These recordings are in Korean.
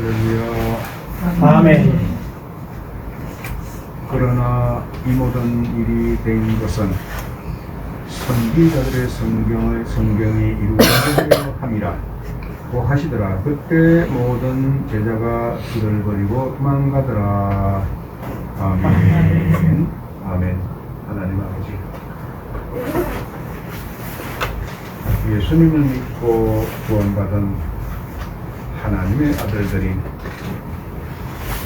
할렐루야. 아멘. 그러나 이 모든 일이 된 것은 선지자들의 성경이 이루어지려 함이라 고 하시더라. 그때 모든 제자가 길을 버리고 도망가더라. 아멘. 아멘. 하나님 아버지, 예수님을 믿고 구원받은 하나님의 아들들이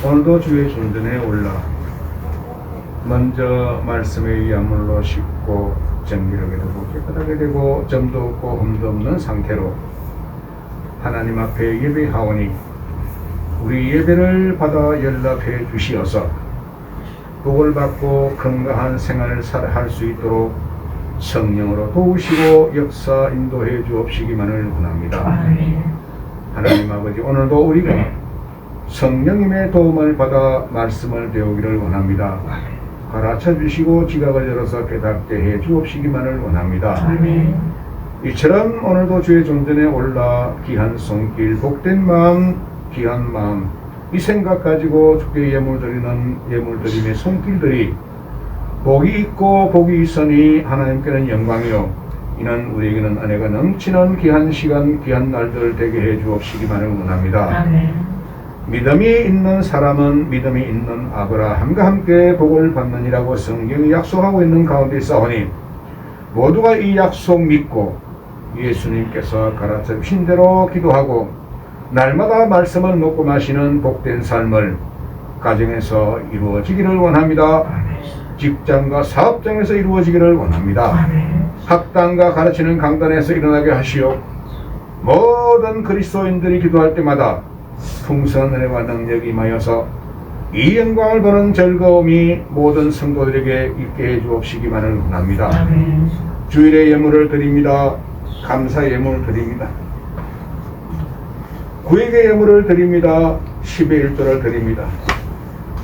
오늘도 주의 존전에 올라 먼저 말씀의 야물로 씻고 정결하게 되고 깨끗하게 되고 점도 없고 흠도 없는 상태로 하나님 앞에 예배하오니 우리 예배를 받아 연락해 주시어서 복을 받고 건강한 생활을 할 수 있도록 성령으로 도우시고 역사 인도해 주옵시기만을 원합니다. 아멘. 하나님 아버지, 오늘도 우리가 성령님의 도움을 받아 말씀을 배우기를 원합니다. 가르쳐 주시고 지각을 열어서 깨닫게 해 주옵시기만을 원합니다. 아멘. 이처럼 오늘도 주의 존전에 올라 귀한 손길, 복된 마음, 귀한 마음, 이 생각 가지고 주께 예물드림의 손길들이 복이 있고 복이 있으니 하나님께는 영광이요 이는 우리에게는 은혜가 넘치는 귀한 시간, 귀한 날들 되게 해 주옵시기만을 원합니다. 아멘. 믿음이 있는 사람은 믿음이 있는 아브라함과 함께 복을 받느니라고 성경이 약속하고 있는 가운데 있사오니 모두가 이 약속 믿고 예수님께서 가르쳐 주신 대로 기도하고 날마다 말씀을 먹고 마시는 복된 삶을 가정에서 이루어지기를 원합니다. 직장과 사업장에서 이루어지기를 원합니다. 학당과 가르치는 강단에서 일어나게 하시오. 모든 그리스도인들이 기도할 때마다 풍성한 은혜와 능력이 임하여서 이 영광을 보는 즐거움이 모든 성도들에게 있게 해 주옵시기만을 원합니다. 주일에 예물을 드립니다. 감사 예물을 드립니다. 구역의 예물을 드립니다. 10의 1조를 드립니다.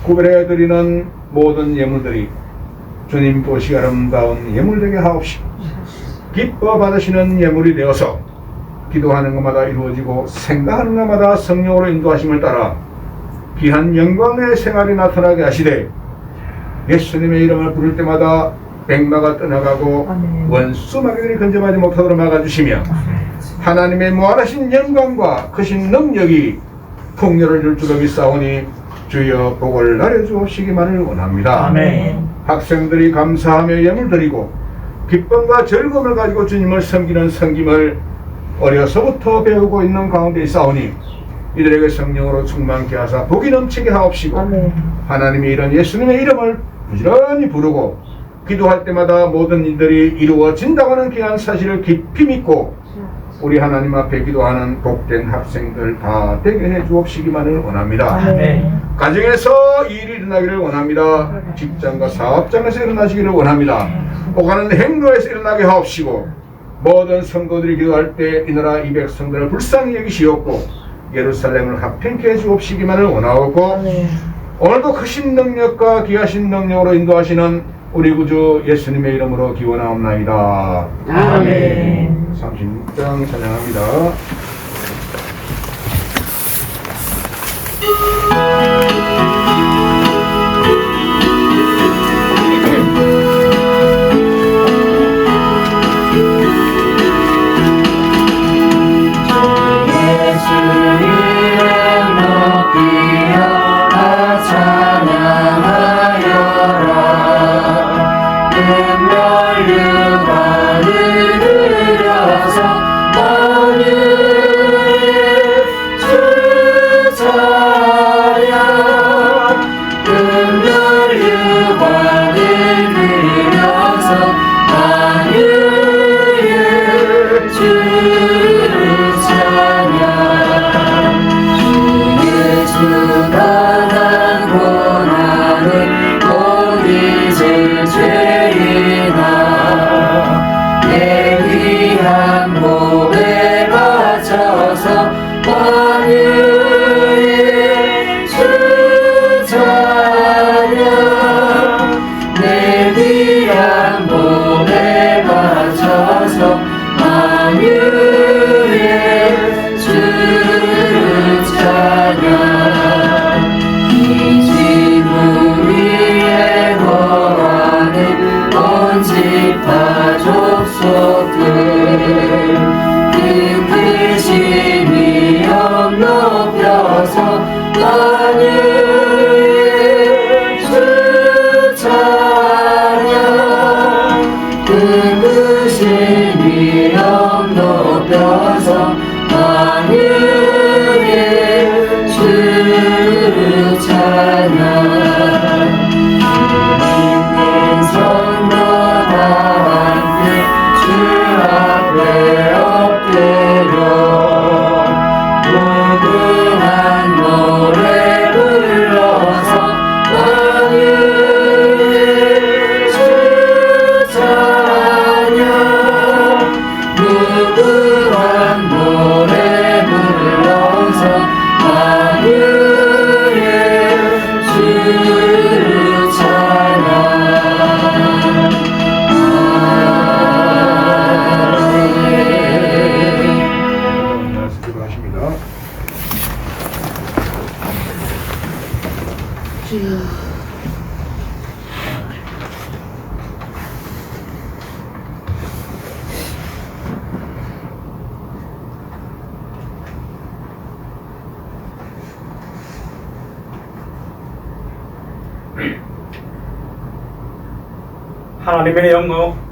구별해 드리는 모든 예물들이 주님 보시 아름다운 예물되게 하옵시고 기뻐 받으시는 예물이 되어서 기도하는 것마다 이루어지고 생각하는 것마다 성령으로 인도하심을 따라 귀한 영광의 생활이 나타나게 하시되 예수님의 이름을 부를 때마다 백마가 떠나가고 원수 마귀들이 근접하지 못하도록 막아주시며 하나님의 무한하신 영광과 크신 능력이 풍요를 줄 줄로 믿사오니 주여 복을 내려주옵시기만을 원합니다. 아멘. 학생들이 감사하며 예물 드리고 기쁨과 즐거움을 가지고 주님을 섬기는 섬김을 어려서부터 배우고 있는 가운데 있사오니 이들에게 성령으로 충만케 하사 복이 넘치게 하옵시고 하나님이 이런 예수님의 이름을 부지런히 부르고 기도할 때마다 모든 일들이 이루어진다고 하는 귀한 사실을 깊이 믿고 우리 하나님 앞에 기도하는 복된 학생들 다 되게 해 주옵시기만을 원합니다. 아멘. 가정에서 이 일이 일어나기를 원합니다. 직장과 사업장에서 일어나시기를 원합니다. 오가는 행로에서 일어나게 하옵시고 모든 성도들이 기도할 때 이 나라 이 백성들을 불쌍히 여기시옵고 예루살렘을 합평케 해 주옵시기만을 원하옵고 오늘도 크신 능력과 귀하신 능력으로 인도하시는 우리 구주 예수님의 이름으로 기원하옵나이다. 아멘. 36장 찬양합니다. 만유의 주를 찬양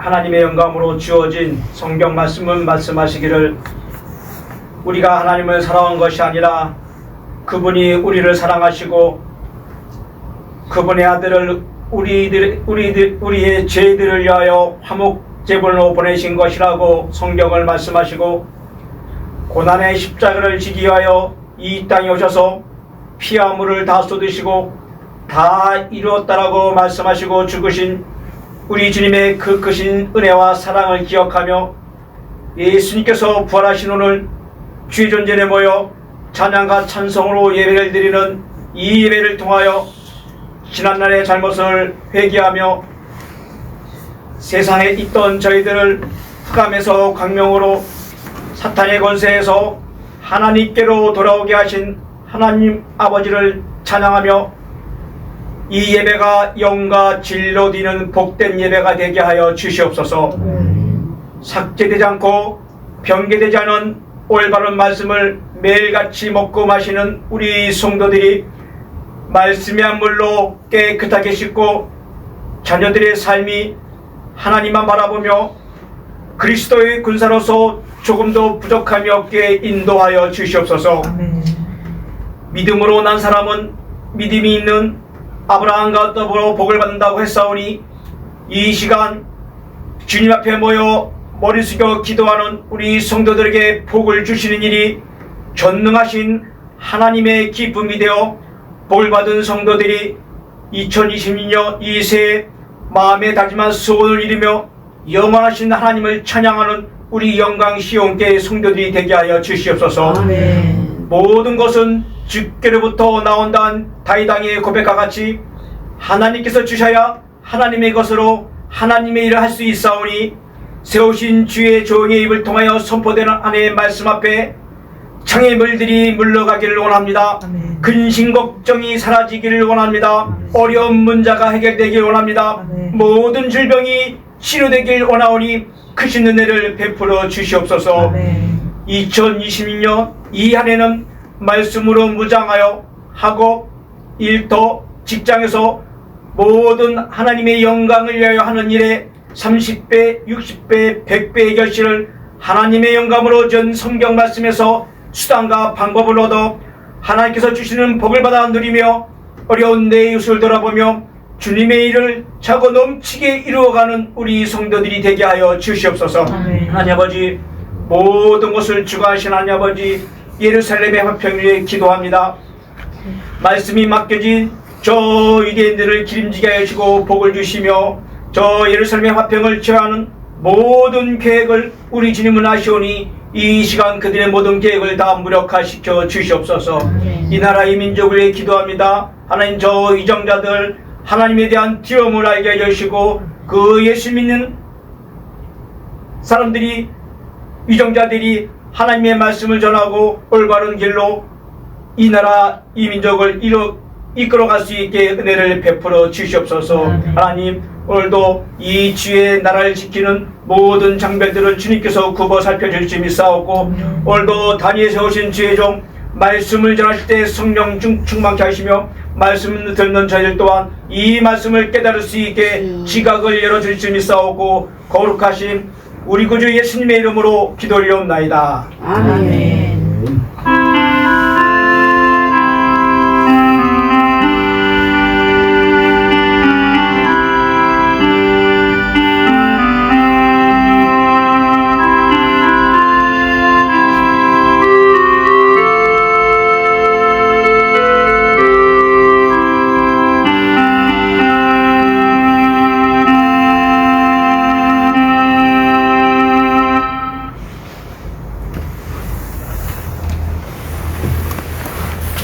하나님의 영감으로 주어진 성경 말씀은 말씀하시기를 우리가 하나님을 사랑한 것이 아니라 그분이 우리를 사랑하시고 그분의 아들을 우리의 죄들을 위하여 화목제물로 보내신 것이라고 성경을 말씀하시고 고난의 십자가를 지기 위하여 이 땅에 오셔서 피와 물을 다 쏟으시고 다 이루었다라고 말씀하시고 죽으신 우리 주님의 그 크신 은혜와 사랑을 기억하며 예수님께서 부활하신 오늘 주의 존전에 모여 찬양과 찬송으로 예배를 드리는 이 예배를 통하여 지난날의 잘못을 회개하며 세상에 있던 저희들을 흑암에서 광명으로 사탄의 권세에서 하나님께로 돌아오게 하신 하나님 아버지를 찬양하며 이 예배가 영과 진리로 드리는 복된 예배가 되게 하여 주시옵소서. 삭제되지 않고 변개되지 않은 올바른 말씀을 매일같이 먹고 마시는 우리 성도들이 말씀의 한 물로 깨끗하게 씻고 자녀들의 삶이 하나님만 바라보며 그리스도의 군사로서 조금도 부족함이 없게 인도하여 주시옵소서. 믿음으로 난 사람은 믿음이 있는 아브라함과 더불어 복을 받는다고 했사오니 이 시간 주님 앞에 모여 머리 숙여 기도하는 우리 성도들에게 복을 주시는 일이 전능하신 하나님의 기쁨이 되어 복을 받은 성도들이 2026년 이 새해 마음에 다짐한 소원을 이루며 영원하신 하나님을 찬양하는 우리 영광 시온교회 성도들이 되게 하여 주시옵소서. 아멘. 모든 것은 주께로부터 나온다는 다윗왕의 고백과 같이 하나님께서 주셔야 하나님의 것으로 하나님의 일을 할 수 있사오니 세우신 주의 종의 입을 통하여 선포되는 하나님의 말씀 앞에 창의 물들이 물러가기를 원합니다. 아멘. 근심 걱정이 사라지기를 원합니다. 아멘. 어려운 문제가 해결되길 원합니다. 아멘. 모든 질병이 치료되길 원하오니 크신 은혜를 베풀어 주시옵소서. 아멘. 2026년 이 한 해는 말씀으로 무장하여 학업, 일터, 직장에서 모든 하나님의 영광을 위하여 하는 일에 30배, 60배, 100배의 결실을 하나님의 영감으로 전 성경 말씀에서 수단과 방법을 얻어 하나님께서 주시는 복을 받아 누리며 어려운 내 이웃을 돌아보며 주님의 일을 차고 넘치게 이루어가는 우리 성도들이 되게 하여 주시옵소서. 아멘. 하나님 아버지, 모든 것을 주관하신 하나님 아버지, 예루살렘의 화평을 위해 기도합니다. 말씀이 맡겨진 저 유대인들을 기름지게 하시고 복을 주시며 저 예루살렘의 화평을 취하는 모든 계획을 우리 주님은 아시오니 이 시간 그들의 모든 계획을 다 무력화시켜 주시옵소서. 이 나라 이 민족을 위해 기도합니다. 하나님, 저 이정자들 하나님에 대한 두려움을 알게 하여 주시고 그 예수 믿는 사람들이, 이정자들이 하나님의 말씀을 전하고 올바른 길로 이 나라 이 민족을 이끌어갈 수 있게 은혜를 베풀어 주시옵소서. 하나님, 오늘도 이 주의 나라를 지키는 모든 장벽들을 주님께서 굽어 살펴주시 믿사옵고 오늘도 단위에 세우신 주의 종 말씀을 전하실 때 성령 충만케 하시며 말씀을 듣는 저희들 또한 이 말씀을 깨달을 수 있게 지각을 열어주시 믿사옵고 거룩하신 우리 구주 예수님의 이름으로 기도드리옵나이다. 아멘.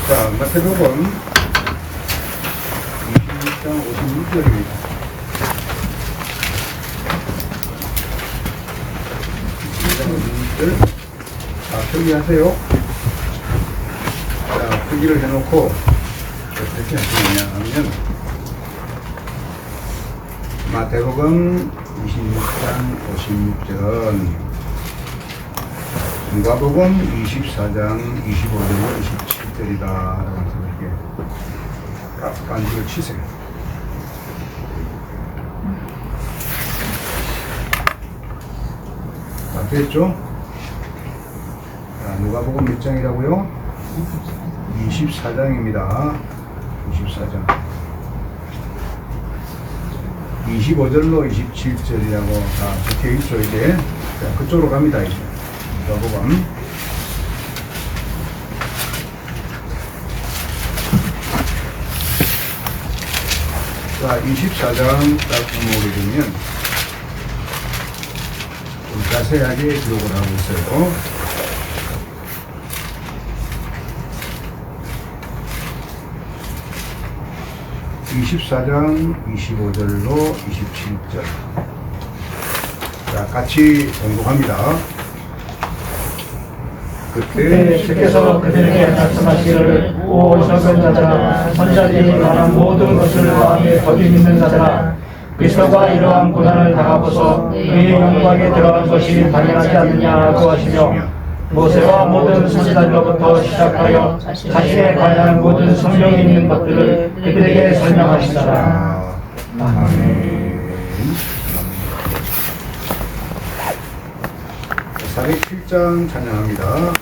자, 마태복음 26장 56절입니다. 26장 56절. 자, 표기하세요. 자, 표기를 해놓고 어떻게 하시느냐 하면 마태복음 26장 56절, 누가복음 24장 25절 27절이다 라고 이렇게 깐지를 치세요. 다 됐죠? 자, 누가복음 몇 장이라고요? 24장입니다. 24장 25절로 27절이라고 다 적혀있죠. 이제 자, 그쪽으로 갑니다. 이제 누가복음 자, 24장 딱 넘어오게 되면 좀 자세하게 기록을 하고 있어요. (24장) 25절로 27절. 자, 같이 공독합니다. 그때 주께서 그들에게 말씀하시기를 오 어리석은 자들아 선자들이 말한 모든 것을 마음에 거기 믿는 자들아 그리스도가 이러한 고난을 당하고서 그의 영광에 들어간 것이 당연하지 않느냐고 하시며 모세와 모든 선지자들로부터 시작하여 자신의 관한 모든 성경에 있는 것들을 그들에게 설명하시더라. 아멘. 407장 찬양합니다.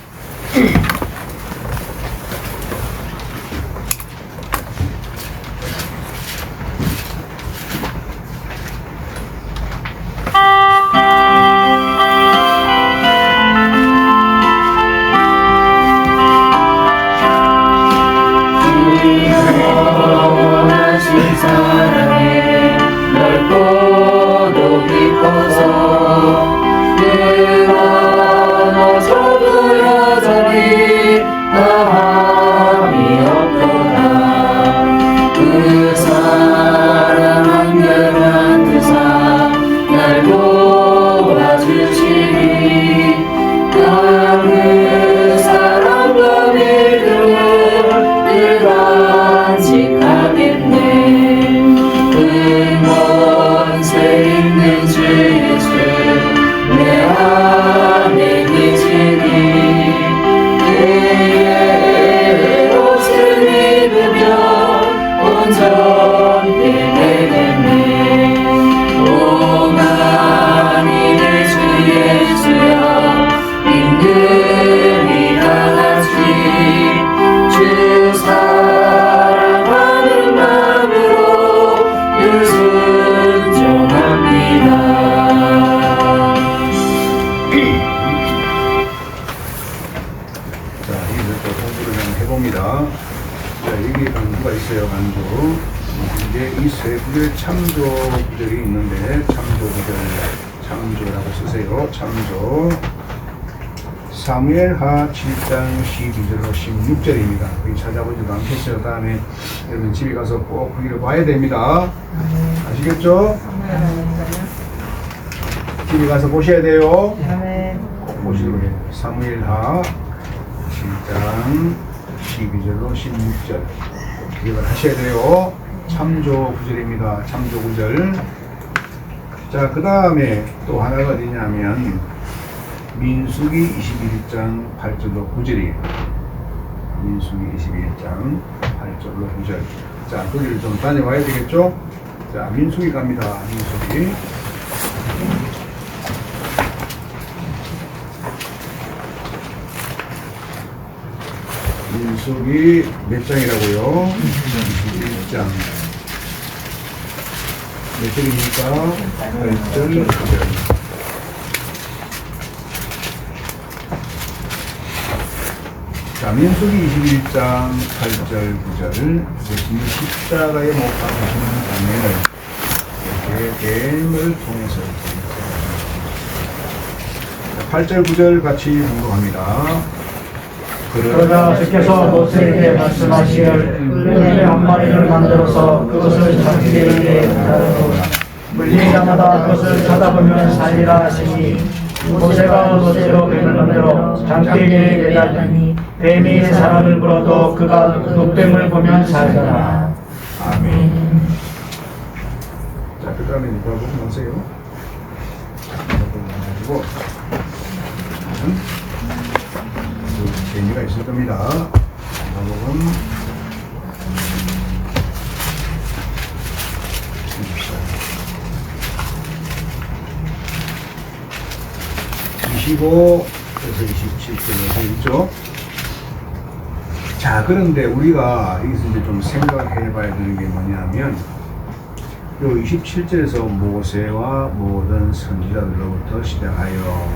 참조 구절이 있는데 참조 구절, 참조라고 쓰세요. 참조. 사무엘하 7장 12절로 16절입니다. 거기 찾아보지도 않겠어요. 다음에 여러분 집에 가서 꼭 거기를 봐야 됩니다. 아시겠죠? 집에 가서 보셔야 돼요. 꼭 보시도록 해요. 사무엘하 7장 12절로 16절 기억을 하셔야 돼요. 참조 구절입니다. 참조 구절. 자, 그 다음에 또 하나가 어디냐면 민수기 21장 8절로 9절이에요. 민수기 21장 8절로 9절. 자, 거기를 좀 다녀와야 되겠죠? 자, 민수기 갑니다. 민수기. 민수기 몇 장이라고요? 21장. 몇 절입니까? 8절, 9절. 자, 민수기 21장 8절, 9절. 예수님이 십자가에 못 박히시는 장면을 이렇게 게임을 통해서 8절, 9절 같이 공독합니다. 그러나 주께서 모세에게 말씀하시기를 물고기 한 마리를 만들어서 그것을 장대에게 달아놓으라. 물리자마다 그것을 쳐다보면 살리라 하시니 모세가 모세로 뱀을 만들어 장대에 매달더니 뱀이 사람을 물어도 그가 뱀을 보면 살더라. 아멘. 자, 그 다음에 누가 보고 나세요? 가지고 재미가 있을 겁니다. 누가복음 25에서 27절에서 있죠. 자, 그런데 우리가 여기서 이제 좀 생각해 봐야 되는 게 뭐냐면, 요 27절에서 모세와 모든 선지자들로부터 시작하여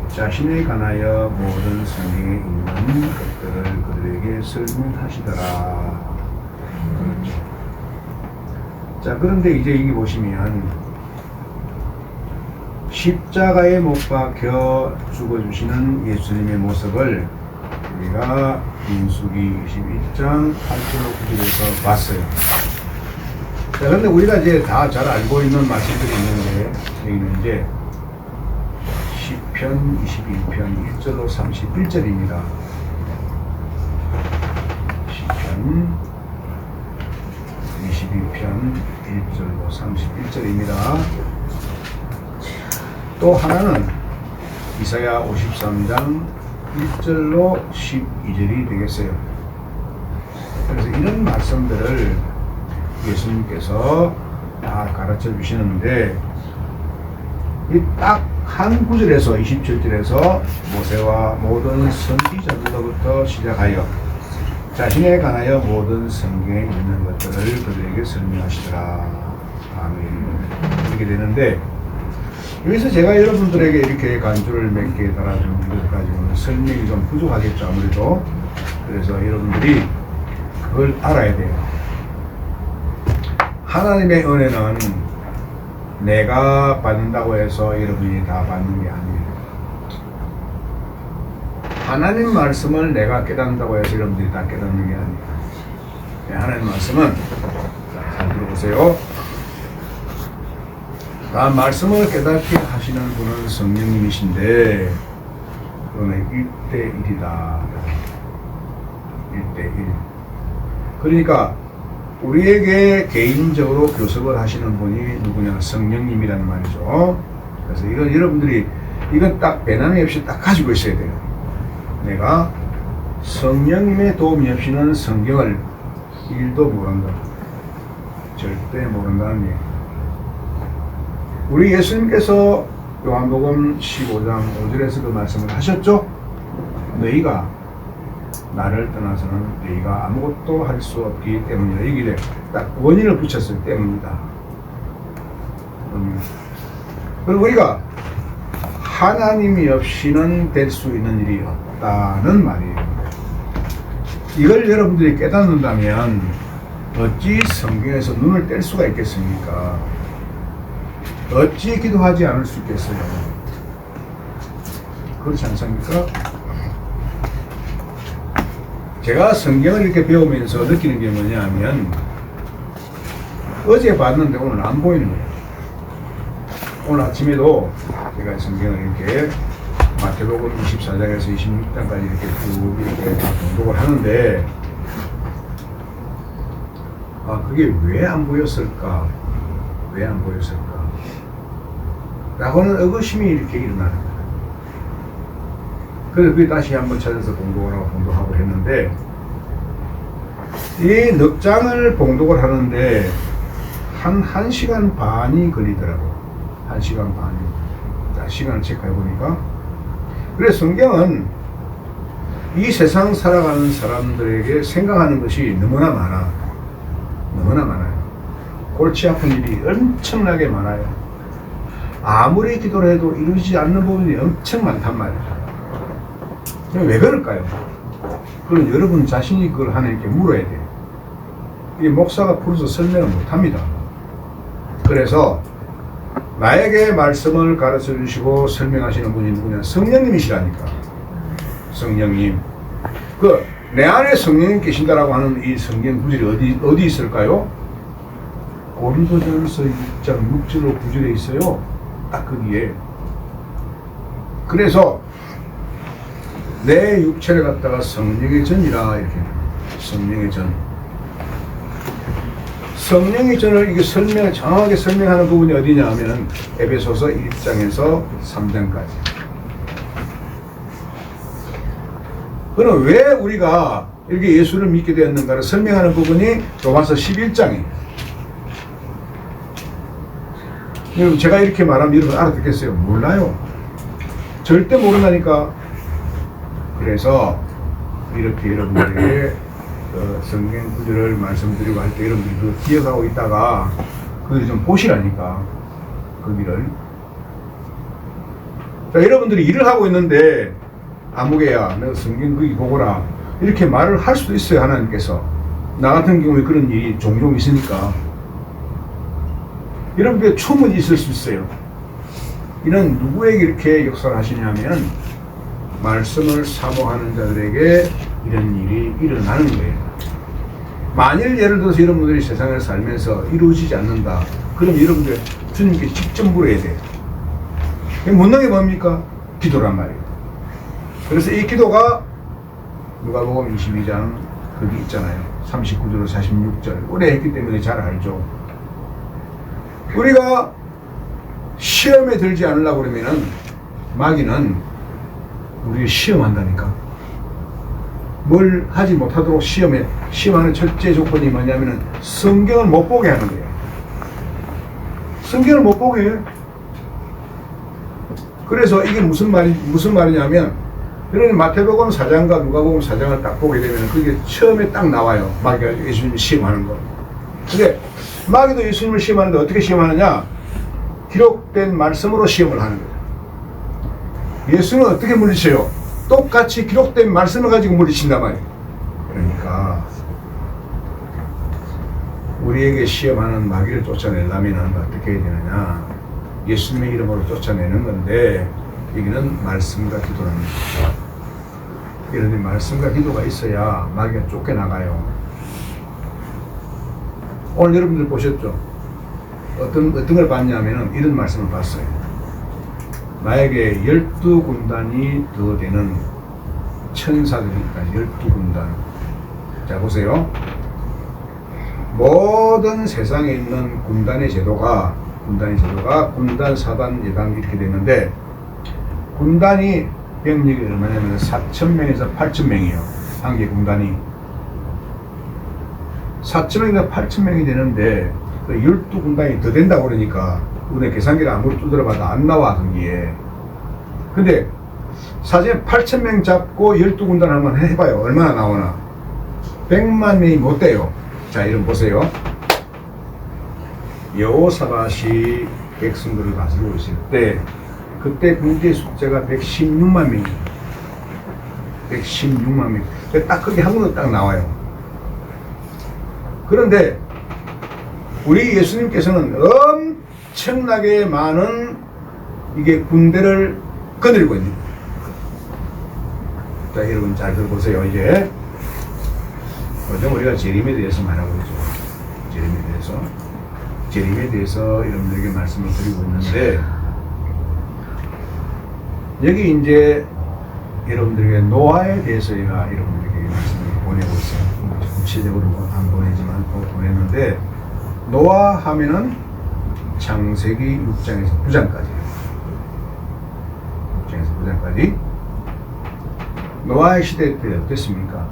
자신에 관하여 모든 성경에 있는 것들을 그들에게 설명하시더라. 그렇죠. 자, 그런데 이제 여기 보시면 십자가에 못 박혀 죽어주시는 예수님의 모습을 우리가 민수기 21장 8절로 9절에서 봤어요. 자, 그런데 우리가 이제 다 잘 알고 있는 말씀들이 있는데, 여기는 이제 시편 21편 1절로 31절입니다. 시편 22편 1절로 31절입니다. 또 하나는 이사야 53장 1절로 12절이 되겠어요. 그래서 이런 말씀들을 예수님께서 다 가르쳐 주시는데, 이 딱 한 구절에서 27절에서 모세와 모든 선지자들로부터 시작하여 자신에 관하여 모든 성경에 있는 것들을 그들에게 설명하시더라. 아멘. 이렇게 되는데, 여기서 제가 여러분들에게 이렇게 간주를 몇 개 달아준 것 가지고는 설명이 좀 부족하겠죠, 아무래도. 그래서 여러분들이 그걸 알아야 돼요. 하나님의 은혜는 내가 받는다고 해서 여러분이 다 받는 게 아니에요. 하나님 말씀을 내가 깨닫는다고 해서 여러분들이 다 깨닫는 게 아니에요. 하나님 말씀은, 잘 들어보세요. 다 말씀을 깨닫게 하시는 분은 성령님이신데, 그거는 1대1이다. 1대1. 그러니까 우리에게 개인적으로 교섭을 하시는 분이 누구냐? 성령님이라는 말이죠. 그래서 이건 여러분들이 이건 딱 배남이 없이 딱 가지고 있어야 돼요. 내가 성령님의 도움이 없이는 성경을 1도 모른다. 절대 모른다는 얘기예요. 우리 예수님께서 요한복음 15장 5절에서 그 말씀을 하셨죠. 너희가 나를 떠나서는 너희가 아무것도 할 수 없기 때문이다. 여기에 딱 원인을 붙였을 때문이다. 그리고 우리가 하나님이 없이는 될 수 있는 일이 없다는 말이에요. 이걸 여러분들이 깨닫는다면 어찌 성경에서 눈을 뗄 수가 있겠습니까? 어찌 기도하지 않을 수 있겠어요? 그렇지 않습니까? 제가 성경을 이렇게 배우면서 느끼는 게 뭐냐 하면, 어제 봤는데 오늘 안 보이는 거예요. 오늘 아침에도 제가 성경을 이렇게 마태복음 24장에서 26장까지 이렇게 쭉 이렇게 공독을 하는데, 그게 왜 안 보였을까? 왜 안 보였을까? 라고는 의구심이 이렇게 일어나는 거예요. 그래서 그게 다시 한번 찾아서 공독하고 했는데, 이 넉 장을 봉독을 하는데 한 1시간 반이 걸리더라고요. 1시간 반이. 자, 시간을 체크해 보니까. 그래서 성경은 이 세상 살아가는 사람들에게 생각하는 것이 너무나 많아. 너무나 많아요. 골치 아픈 일이 엄청나게 많아요. 아무리 기도를 해도 이루어지지 않는 부분이 엄청 많단 말이에요. 왜 그럴까요? 그건 여러분 자신이 그걸 하나님께 물어야 돼요. 이 목사가 풀어서 설명을 못합니다. 그래서 나에게 말씀을 가르쳐 주시고 설명하시는 분이 누구냐? 성령님이시라니까. 성령님. 그 내 안에 성령이 계신다라고 하는 이 성경 구절이 어디 있을까요? 고린도전서 6장 6절로 9절에 있어요. 딱 거기에. 그래서 내 육체를 갖다가 성령의 전이라 이렇게 성령의 전. 성령의 전을 이게 정확하게 설명하는 부분이 어디냐 하면 에베소서 1장에서 3장까지. 그럼 왜 우리가 이렇게 예수를 믿게 되었는가를 설명하는 부분이 로마서 11장이에요. 여러분 제가 이렇게 말하면 여러분 알아듣겠어요? 몰라요. 절대 모른다니까. 그래서 이렇게 여러분들에게 성경 구절을 말씀드리고 할 때 여러분들이 그 기억하고 있다가 그걸 좀 보시라니까. 거기를. 자, 여러분들이 일을 하고 있는데 아무개야 너 성경 거기 보거라 이렇게 말을 할 수도 있어요. 하나님께서. 나 같은 경우에 그런 일이 종종 있으니까 여러분들의 춤은 있을 수 있어요. 이는 누구에게 이렇게 역사를 하시냐면 말씀을 사모하는 자들에게 이런 일이 일어나는 거예요. 만일 예를 들어서 여러분들이 세상을 살면서 이루어지지 않는다. 그럼 여러분들 주님께 직접 물어야 돼요. 묻는 게 뭡니까? 기도란 말이에요. 그래서 이 기도가 누가복음 22장 거기 있잖아요. 39절로 46절 오래 했기 때문에 잘 알죠. 우리가 시험에 들지 않으려고 그러면은 마귀는 우리를 시험한다니까. 뭘 하지 못하도록 시험하는 첫째 조건이 뭐냐면은 성경을 못 보게 하는 거예요. 성경을 못 보게 해요. 그래서 이게 무슨 말이냐면 그러니 마태복음 4장과 누가복음 4장을 딱 보게 되면 그게 처음에 딱 나와요. 마귀가 예수님을 시험하는 거. 근데 마귀도 예수님을 시험하는데 어떻게 시험하느냐? 기록된 말씀으로 시험을 하는 거예요. 예수는 어떻게 물리쳐요? 똑같이 기록된 말씀을 가지고 물리친단 말이에요. 그러니까 우리에게 시험하는 마귀를 쫓아내려면 어떻게 해야 되느냐? 예수님의 이름으로 쫓아내는 건데 여기는 말씀과 기도랍니다. 그런데 말씀과 기도가 있어야 마귀가 쫓겨나가요. 오늘 여러분들 보셨죠? 어떤 걸 봤냐면은 이런 말씀을 봤어요. 나에게 12군단이 더 되는 천사들이 있다. 12군단. 자, 보세요. 모든 세상에 있는 군단의 제도가 군단, 사단, 예단 이렇게 되는데 군단이 병력이 얼마냐면 4,000명에서 8,000명이에요. 한 개 군단이. 4,000명에서 8,000명이 되는데 12군단이 더 된다고 그러니까 우리 계산기를 아무리 두드려봐도 안 나와 거기에. 근데 사실 8,000명 잡고 12군단 한번 해봐요. 얼마나 나오나. 100만 명이 못 돼요. 자, 이름 보세요. 여호사밧이 백성들을 다스리고 있을 때 그때 군대의 숫자가 116만 명이에요. 116만 명. 딱 그게 한국으로 딱 나와요. 그런데 우리 예수님께서는 엄청나게 많은 이게 군대를 거느리고 있는 거예요. 자, 여러분 잘 들어보세요. 이제 어제 우리가 재림에 대해서 말하고 있죠. 재림에 대해서 여러분들에게 말씀을 드리고 있는데 여기 이제 여러분들에게 노아에 대해서 제가 여러분들에게 말씀을 보내고 있어요. 구체적으로 안 보내지만 보냈는데 노아 하면은 창세기 6장에서 9장까지 노아의 시대 때 어땠습니까?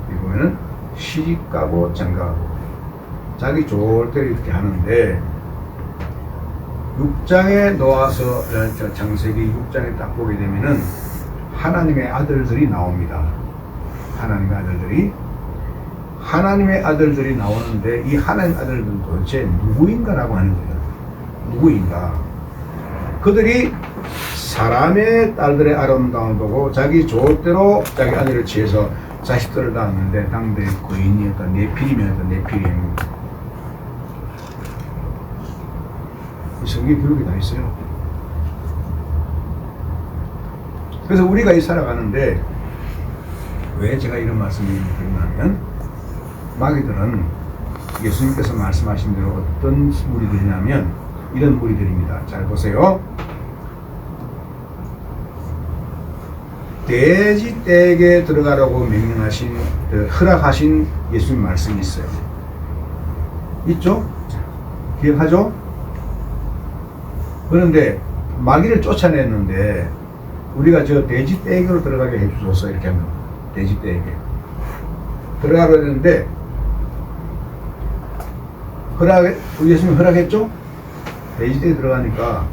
여기 보면은 시집가고 장가가고 자기 좋을 때 이렇게 하는데 6장에 놓아서 창세기 6장에 딱 보게 되면은 하나님의 아들들이 나옵니다. 하나님의 아들들이 나오는데 이 하나님의 아들들은 도대체 누구인가라고 하는 거예요. 누구인가? 그들이 사람의 딸들의 아름다움을 보고 자기 좋을 대로 자기 아들을 취해서 자식들을 낳았는데 당대 거인이었던 네피림이었던 이 성경 기록이 다 있어요. 그래서 우리가 이 살아가는데 왜 제가 이런 말씀을 드리냐면 마귀들은 예수님께서 말씀하신 대로 어떤 무리들이냐면 이런 무리들입니다. 잘 보세요. 돼지 떼에게 들어가라고 명령하신 허락하신 예수님 말씀이 있어요. 있죠? 기억하죠? 그런데 마귀를 쫓아냈는데 우리가 저 돼지 떼에게로 들어가게 해주소서 이렇게 하면 돼지 떼에게 들어가려 했는데 예수님 허락했죠? 돼지 떼에 들어가니까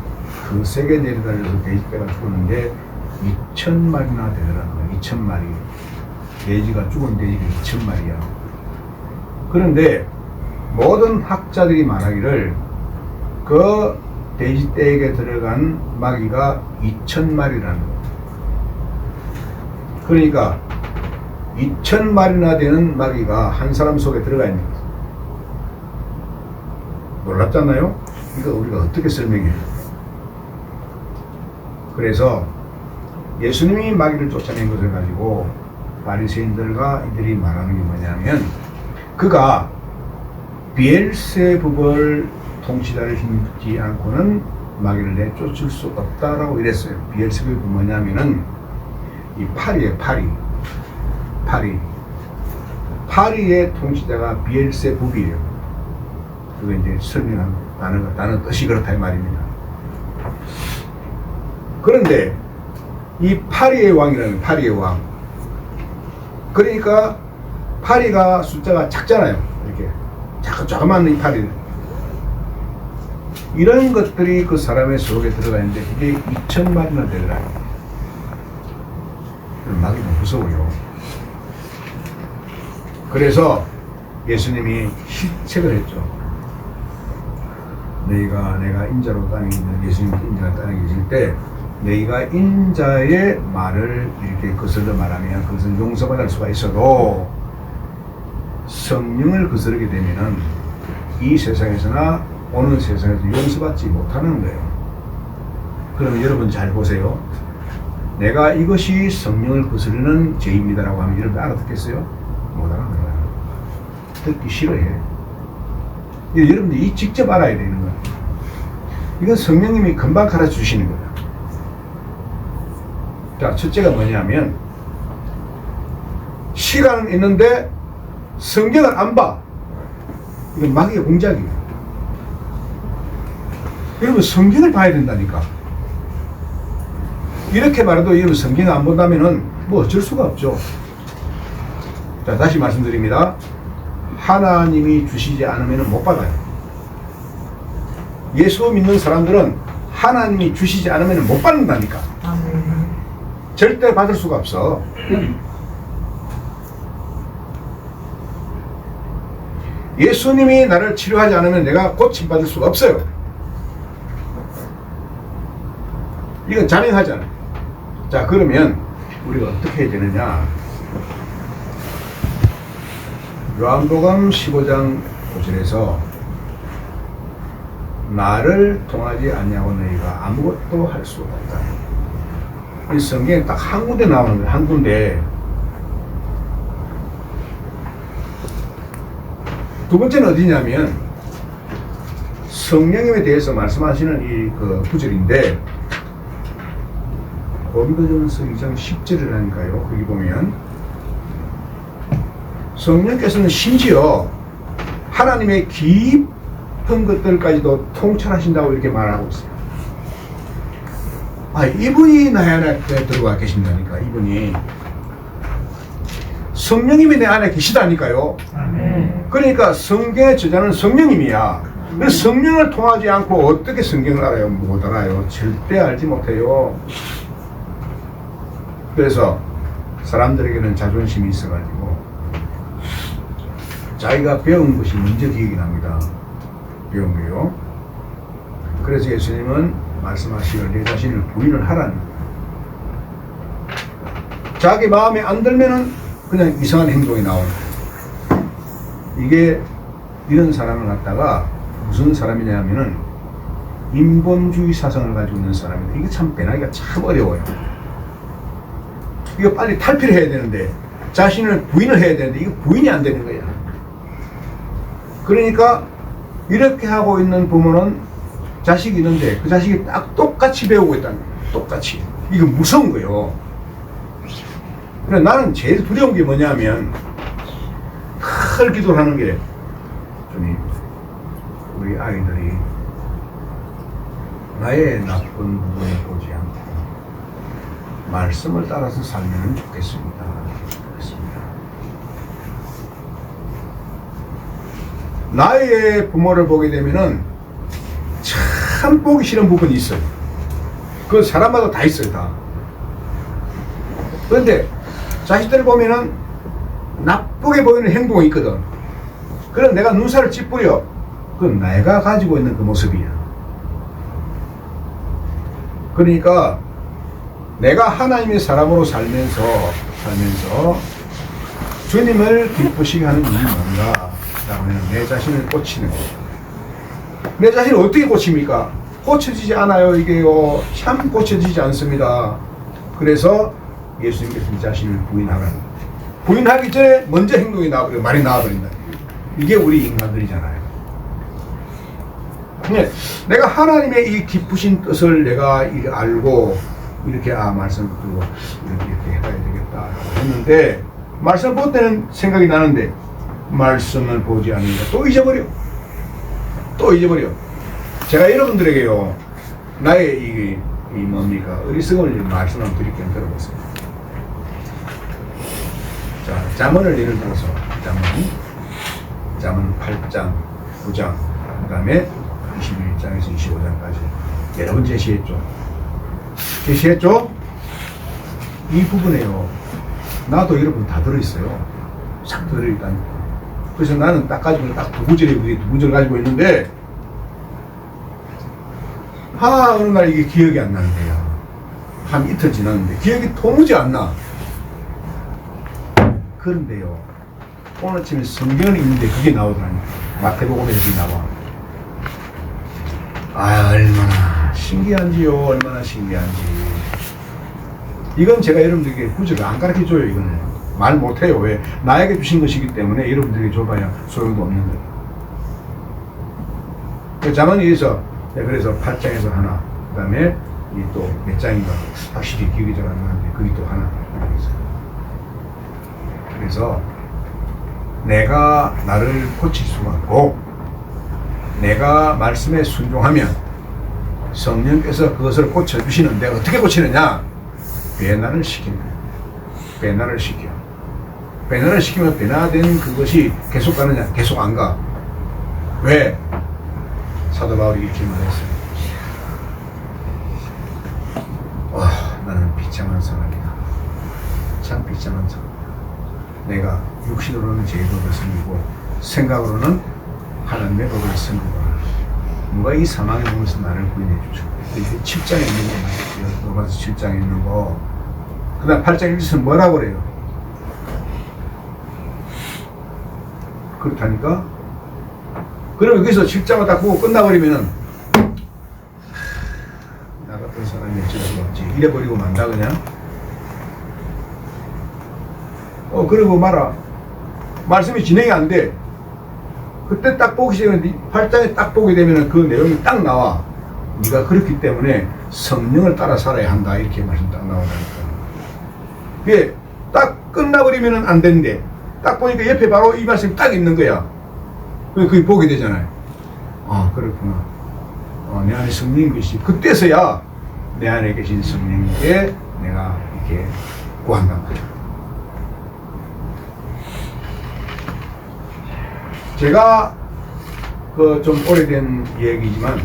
그 세게 내려달려서 돼지 떼가 죽었는데 2,000마리나 되더라는 거예요. 2,000마리. 돼지가 죽은 돼지가 2,000마리야. 그런데 모든 학자들이 말하기를 그 돼지 떼에게 들어간 마귀가 2,000마리라는 거예요. 그러니까 2,000마리나 되는 마귀가 한 사람 속에 들어가 있는 거예요. 놀랍잖아요? 이거 우리가 어떻게 설명해요? 그래서 예수님이 마귀를 쫓아낸 것을 가지고 바리새인들과 이들이 말하는 게 뭐냐면 그가 비엘세불을 통치자를 힘입지 않고는 마귀를 내쫓을 수 없다라고 이랬어요. 비엘세불이 뭐냐면은 이 파리예요. 파리의 통치자가 비엘세불이에요. 그게 이제 설명한 단어 뜻이 그렇다 이 말입니다. 그런데 이 파리의 왕이라는 파리의 왕. 그러니까 파리가 숫자가 작잖아요. 이렇게 자그마한 이 파리. 이런 것들이 그 사람의 속에 들어가 있는데 그게 2,000마리나 되더라고요. 마귀도 무서워요. 그래서 예수님이 실책을 했죠. 내가 인자로 땅에 있는 예수님 인자가 땅에 계실 때 너희가 인자의 말을 이렇게 거슬러 말하면 그것은 용서받을 수가 있어도 성령을 거스르게 되면은 이 세상에서나 오는 세상에서 용서받지 못하는 거예요. 그러면 여러분 잘 보세요. 내가 이것이 성령을 거스르는 죄입니다라고 하면 여러분 알아듣겠어요? 못 알아들어요. 듣기 싫어해. 여러분들이 직접 알아야 되는 거예요. 이건 성령님이 금방 가르쳐 주시는 거예요. 자, 첫째가 뭐냐면 시간은 있는데 성경을 안 봐. 이건 마귀의 공작이에요. 여러분 성경을 봐야 된다니까. 이렇게 말해도 여러분 성경을 안 본다면은 뭐 어쩔 수가 없죠. 자, 다시 말씀드립니다. 하나님이 주시지 않으면 못 받아요. 예수 믿는 사람들은 하나님이 주시지 않으면 못 받는다니까. 절대 받을 수가 없어. 예수님이 나를 치료하지 않으면 내가 고침받을 수가 없어요. 이건 자명하잖아. 자, 그러면 우리가 어떻게 해야 되느냐. 요한복음 15장 5절에서 나를 통하지 않냐고 너희가 아무것도 할 수 없다. 이 성경에 딱 한 군데 나오는 거예요. 한 군데. 두 번째는 어디냐면 성령님에 대해서 말씀하시는 이 그 구절인데 고린도전서 2장 10절이라니까요. 거기 보면 성령께서는 심지어 하나님의 깊은 것들까지도 통찰하신다고 이렇게 말하고 있어요. 아, 이분이 내 안에 들어와 계신다니까. 이분이 성령님이 내 안에 계시다니까요. 그러니까 성경의 저자는 성령님이야. 그래서 성령을 통하지 않고 어떻게 성경을 알아요? 못 알아요. 절대 알지 못해요. 그래서 사람들에게는 자존심이 있어가지고 자기가 배운 것이 먼저 기억이 납니다. 배운 거요. 그래서 예수님은 말씀하시기를 내 자신을 부인을 하라는 거예요. 자기 마음에 안 들면은 그냥 이상한 행동이 나오는 거예요. 이게 이런 사람을 갖다가 무슨 사람이냐면은 인본주의 사상을 가지고 있는 사람인데 이게 참 배나기가 참 어려워요. 이거 빨리 탈피를 해야 되는데 자신을 부인을 해야 되는데 이거 부인이 안 되는 거야. 그러니까 이렇게 하고 있는 부모는 자식이 있는데 그 자식이 딱 똑같이 배우고 있다는 거야. 똑같이. 이거 무서운 거예요. 그래 나는 제일 두려운 게 뭐냐면 큰 기도를 하는 게 주님 우리 아이들이 나의 나쁜 부분을 보지 않고 말씀을 따라서 살면 좋겠습니다. 그렇습니다. 나의 부모를 보게 되면은 참 보기 싫은 부분이 있어요. 그 사람마다 다 있어요, 다. 그런데 자식들을 보면은 나쁘게 보이는 행동이 있거든. 그럼 내가 눈살을 찌푸려. 그건 내가 가지고 있는 그 모습이야. 그러니까 내가 하나님의 사람으로 살면서 주님을 기쁘시게 하는 일이 뭔가? 라고 하면 내 자신을 고치는 거예요. 내 자신을 어떻게 고칩니까? 고쳐지지 않아요. 이게요. 참 고쳐지지 않습니다. 그래서 예수님께서 이 자신을 부인하라는 거예요. 부인하기 전에 먼저 행동이 나와버려, 말이 나와버린다. 이게 우리 인간들이잖아요. 근데 내가 하나님의 이 기쁘신 뜻을 내가 알고 이렇게 말씀을 듣고 이렇게 해야 되겠다 했는데 말씀 볼 때는 생각이 나는데 말씀을 보지 않으니까 또 잊어버려. 제가 여러분들에게요 나의 이 뭡니까 어리석음을 말씀 한번 드릴게요. 들어보세요. 자, 잠언을 예를 들어서 잠언 8장 9장 그 다음에 21장에서 25장까지 여러 번 제시했죠. 이 부분에요 나도 여러분 다 들어있어요. 싹 들어있다니까. 그래서 나는 딱 가지고 딱 두 구절 가지고 있는데 어느 날 이게 기억이 안 나는데요. 한 이틀 지났는데 기억이 도무지 안 나. 그런데요 오늘 아침에 성경을 읽는데 그게 나오더라니까. 마태복음에서 그게 나와. 얼마나 신기한지요. 얼마나 신기한지. 이건 제가 여러분들에게 구절을 안 가르쳐줘요. 이거는 말 못해요. 왜? 나에게 주신 것이기 때문에 여러분들에게 줘봐야 소용도 없는 거예요. 그 잠언에서 그래서 8장에서 하나, 그 다음에 이 또 몇 장인가 확실히 기억이 잘 안 나는데 그게 또 하나 있어요. 그래서 내가 나를 고칠 수가 없고 내가 말씀에 순종하면 성령께서 그것을 고쳐주시는데 어떻게 고치느냐? 배난을 시킨다. 배난을 시키면 배나된 그것이 계속 가느냐? 계속 안 가. 왜? 사도 바울이 이렇게 말했어요. 나는 비참한 사람이다. 참 비참한 사람. 내가 육신으로는 제도를 섬기고 생각으로는 하나님의 법을 섬기고 누가 이 사망의 몸에서 나를 구원해 주죠. 이게 7장에 있는 거 말이에요. 로마서 7장에 있는 거. 그 다음 8장 1절은 뭐라고 그래요? 그렇다니까? 그럼 여기서 7장을 딱 보고 끝나버리면은 나 같은 사람이 어쩔 수 없지. 이래버리고 만다 그냥. 그러고 말아. 말씀이 진행이 안 돼. 그때 딱 보기 시작하는데 8장에 딱 보게 되면은 그 내용이 딱 나와. 네가 그렇기 때문에 성령을 따라 살아야 한다. 이렇게 말씀 딱 나오다니까. 그게 딱 끝나버리면은 안 되는데 딱 보니까 옆에 바로 이 말씀이 딱 있는 거야. 그게 보게 되잖아요. 그렇구나. 내 안에 성령이 계시. 그때서야 내 안에 계신 성령께 내가 이렇게 구한단 말이야. 제가 좀 오래된 얘기지만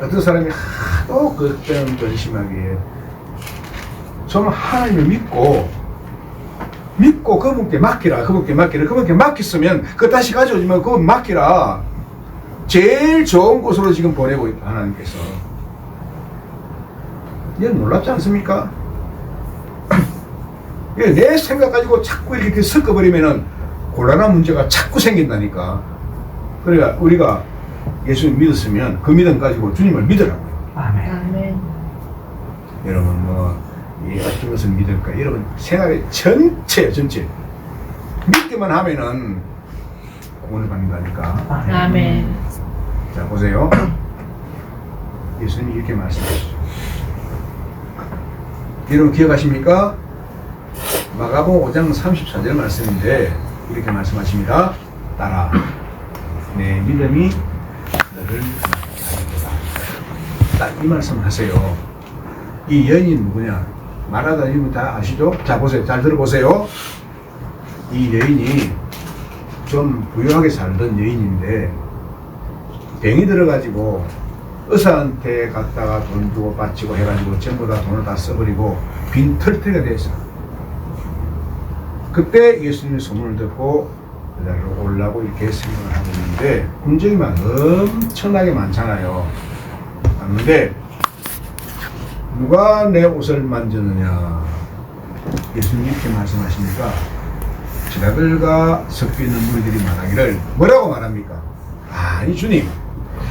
어떤 사람이 하도 그때는 근심하게 좀 하나님을 믿고 그분께 맡기라. 그분께 맡겼으면 그거 다시 가져오지 말고 그분 맡기라. 제일 좋은 곳으로 지금 보내고 있다. 하나님께서. 이건 놀랍지 않습니까? 내 생각 가지고 자꾸 이렇게 섞어버리면은 곤란한 문제가 자꾸 생긴다니까. 그러니까 우리가 예수님 믿었으면 그 믿음 가지고 주님을 믿으라고요. 아멘. 여러분 어떤 것을 믿을까? 여러분 생활의 전체 믿기만 하면은 구원을 받는다니까. 아멘. 자 보세요. 예수님이 이렇게 말씀하시죠. 여러분 기억하십니까? 마가복음 5장 34절 말씀인데 이렇게 말씀하십니다. 따라 내 믿음이 너를 하리로다. 딱 이 말씀 하세요. 이 여인이 누구냐? 말하다 이분 다 아시죠? 자 보세요. 잘 들어보세요. 이 여인이 좀 부유하게 살던 여인인데 병이 들어가지고 의사한테 갔다가 돈 주고 바치고 해가지고 전부 다 돈을 다 써버리고 빈털터리가 됐어. 그때 예수님의 소문을 듣고 여자로 올라고 이렇게 생각을 하고 있는데 문제가 엄청나게 많잖아요. 그런데 누가 내 옷을 만졌느냐? 예수님 이렇게 말씀하십니까? 저들과 섞여 있는 무리들이 말하기를 뭐라고 말합니까? 아니 주님,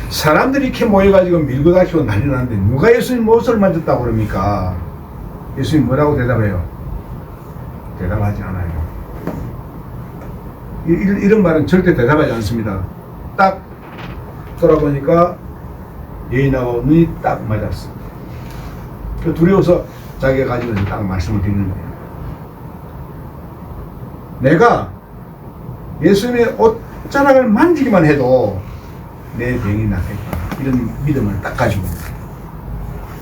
사람들이 이렇게 모여가지고 밀고 다니고 난리 났는데 누가 예수님 옷을 만졌다고 그럽니까? 예수님 뭐라고 대답해요? 대답하지 않아요. 이런 말은 절대 대답하지 않습니다. 딱 돌아보니까 여인하고 눈이 딱 맞았어. 그 두려워서 자기가 가지고 있는 딱 말씀을 드리는 거예요. 내가 예수님의 옷자락을 만지기만 해도 내 병이 낫겠다. 이런 믿음을 딱 가지고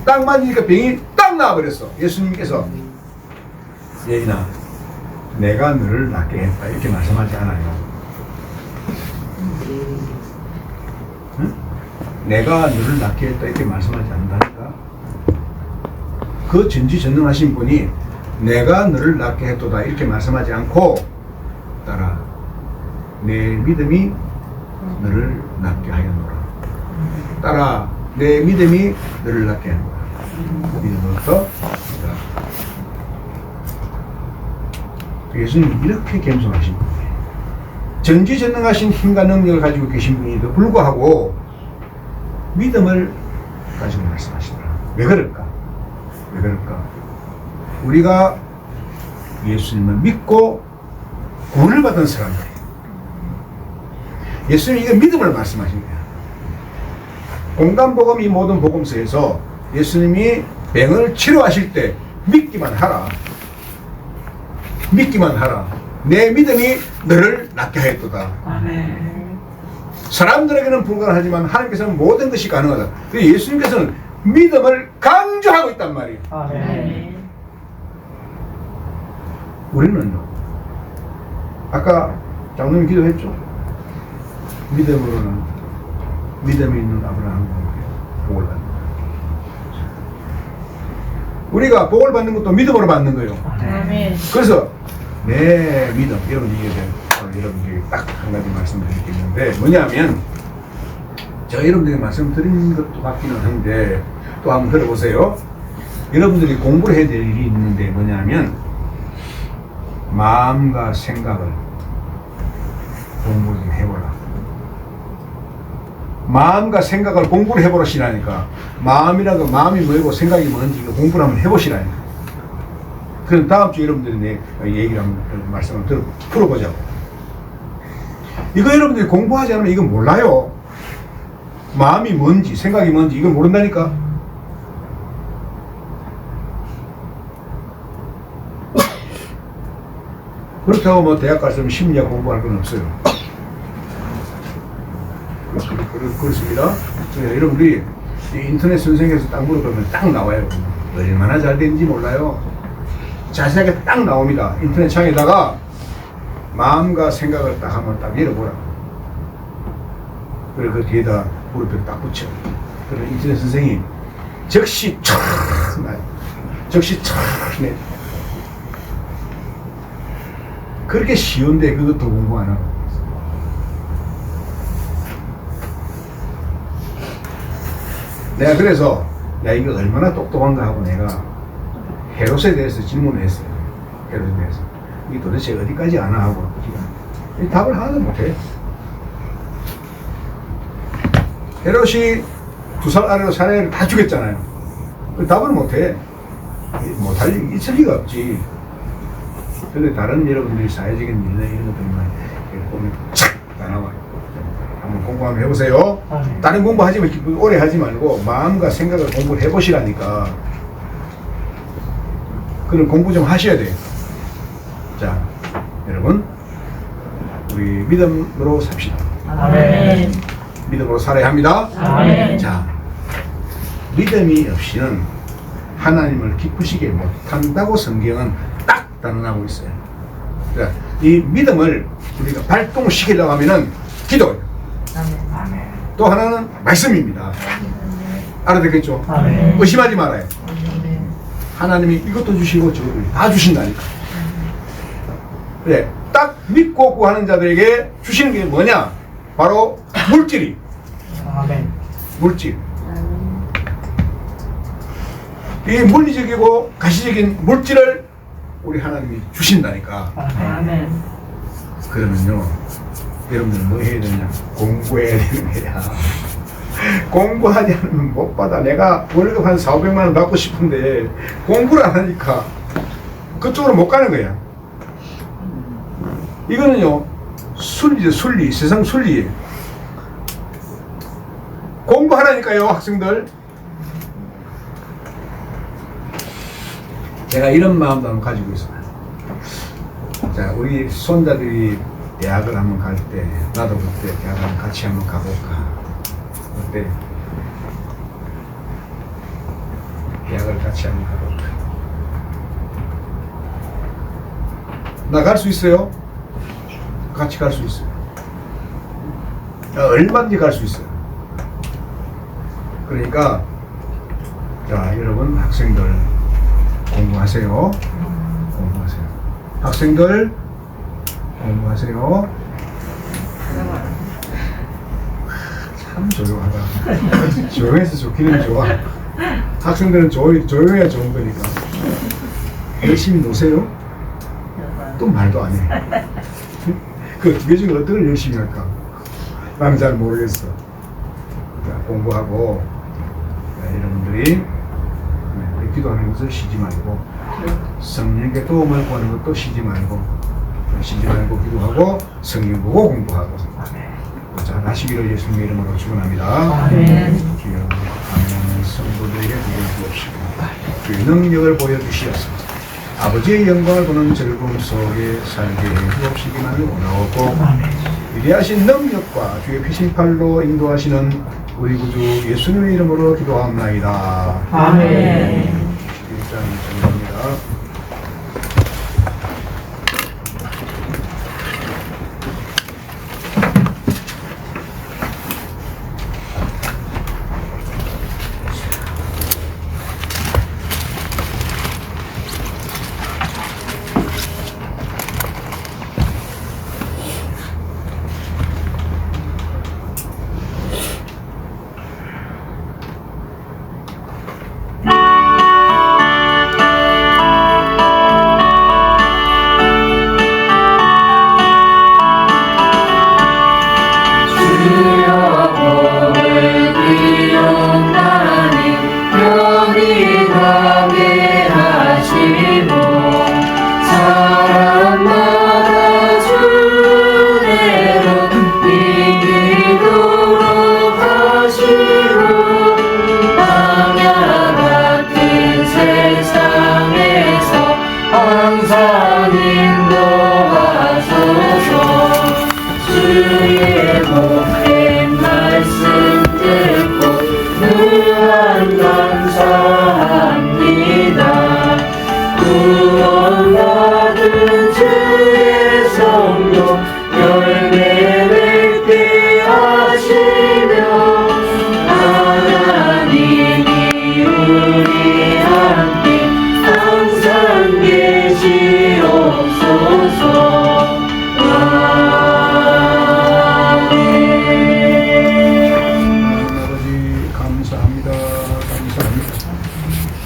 딱 만지니까 병이 딱 나와버렸어. 예수님께서 여인아, 내가 너를 낫게 했다. 이렇게 말씀하지 않아요. 응? 내가 너를 낫게 했다. 이렇게 말씀하지 않는다니까. 그 전지전능하신 분이 내가 너를 낫게 했도다. 이렇게 말씀하지 않고 따라 내 믿음이 너를 낫게 하였노라. 따라 내 믿음이 너를 낫게 하였노라. 믿음으로써 예수님 이렇게 겸손하신 분이에요. 전지전능하신 힘과 능력을 가지고 계신 분인데도 불구하고 믿음을 가지고 말씀하시더라. 왜 그럴까? 왜 그럴까? 우리가 예수님을 믿고 구원을 받은 사람들, 예수님이 이거 믿음을 말씀하신 거야. 공간복음 이 모든 복음서에서 예수님이 병을 치료하실 때 믿기만 하라. 믿기만 하라. 내 믿음이 너를 낫게 하였도다. 아멘. 사람들에게는 불가능하지만 하나님께서는 모든 것이 가능하다. 그래서 예수님께서는 믿음을 강조하고 있단 말이에요. 아멘. 우리는요. 아까 장로님 기도했죠. 믿음으로는 믿음이 있는 아브라함과 복을 받는 거예요. 우리가 복을 받는 것도 믿음으로 받는 거예요. 아멘. 그래서 내 믿음, 여러분 이게 여러분에게 딱 한 가지 말씀드릴 게 있는데 뭐냐면 제가 여러분들에게 말씀드린 것도 같기는 한데 또 한번 들어보세요. 여러분들이 공부를 해야 될 일이 있는데 뭐냐면 마음과 생각을 공부 좀 해보라. 마음과 생각을 공부를 해보시라니까. 마음이라고 마음이 뭐고 생각이 뭔지 공부를 한번 해보시라니까. 그럼 다음 주에 여러분들이 내 얘기를 한번 말씀을 풀어보자고. 이거 여러분들이 공부하지 않으면 이거 몰라요. 마음이 뭔지 생각이 뭔지 이거 모른다니까. 그렇다고 뭐 대학 갔으면 심리학 공부할 건 없어요. 그렇습니다. 여러분들이 인터넷 선생에서 딱 물어보면 딱 나와요. 얼마나 잘 되는지 몰라요. 자세하게 딱 나옵니다. 인터넷 창에다가 마음과 생각을 딱 한번 딱 열어보라. 그리고 그 뒤에다 무릎을 딱 붙여. 그러면 인터넷 선생이 즉시 촥 나요. 즉시 촥 내. 그렇게 쉬운데 그것도 공부 안 하고. 내가 그래서 야 이거 얼마나 똑똑한가 하고 내가 헤롯에 대해서 질문을 했어요. 헤롯에 대해서 이게 도대체 어디까지 아나 하고 이 답을 하나도 못해. 헤롯이 2살 아래로 사내를 다 죽였잖아요. 그 답을 못해. 못할 있을 리가 없지. 근데 다른 여러분들이 사회적인 일이나 이런 것들만 보면 착다 나와요. 한번 공부 한번 해보세요. 아멘. 다른 공부 하지 말고 오래 하지 말고 마음과 생각을 공부를 해보시라니까. 그런 공부 좀 하셔야 돼요. 자, 여러분, 우리 믿음으로 삽시다. 아멘. 믿음으로 살아야 합니다. 아멘. 자, 믿음이 없이는 하나님을 기쁘시게 못한다고 성경은 딱 단언하고 있어요. 자, 이 믿음을 우리가 발동시키려고 하면은 기도예요. 또 하나는 말씀입니다. 알아듣겠죠? 아멘. 의심하지 말아요. 하나님이 이것도 주시고 저것도 다 주신다니까. 그래, 딱 믿고 구하는 자들에게 주시는 게 뭐냐? 바로 물질이. 아멘. 물질. 이 물리적이고 가시적인 물질을 우리 하나님이 주신다니까. 아멘. 그러면요, 여러분들 뭐 해야 되냐? 공부해야 되는 거야. 공부하지 않으면 못 받아. 내가 월급 한 400~500만 원 받고 싶은데 공부를 안 하니까 그쪽으로 못 가는 거야. 이거는요, 순리죠, 순리. 세상 순리예요. 공부하라니까요, 학생들. 제가 이런 마음도 한번 가지고 있어요. 자, 우리 손자들이 대학을 한번 갈 때, 나도 그때 대학을 같이 한번 가볼까. 어때? 대학을 같이 한번 가볼까. 나 갈 수 있어요? 같이 갈 수 있어요. 얼마든지 갈 수 있어요. 그러니까, 자, 여러분, 학생들, 공부하세요. 공부하세요. 학생들, 공부하세요. 참 조용하다. 조용해서 좋기는 좋아. 학생들은 조용해야 좋은 거니까. 열심히 노세요. 또 말도 안 해. 그 두 개 중에 어떤 걸 열심히 할까? 나는 잘 모르겠어. 자, 공부하고, 자, 여러분들이 기도하는 것을 쉬지 말고, 성령께 도움을 구하는 것도 쉬지 말고, 기도하고, 성령 보고 공부하고. 자, 하시기를 예수님의 이름으로 축원합니다. 아멘. 주여, 아멘. 성도들에게 복을 주옵시고, 주의 능력을 보여주시옵소서. 아버지의 영광을 보는 즐거움 속에 살게 해주옵시기만을 원하옵고, 위대하신 능력과 주의 피신팔로 인도하시는 우리 구주 예수님의 이름으로 기도합나이다. 아멘. 1장 정리합니다.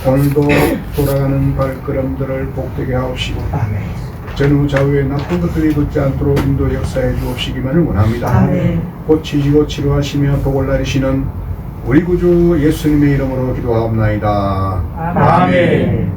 오늘도 돌아가는 발걸음들을 복되게 하옵시고, 전후 좌우에 나쁜 것들이 붙지 않도록 인도 역사해 주옵시기만을 원합니다. 아멘. 고치시고 치료하시며 복을 나리시는 우리 구주 예수님의 이름으로 기도하옵나이다. 아멘.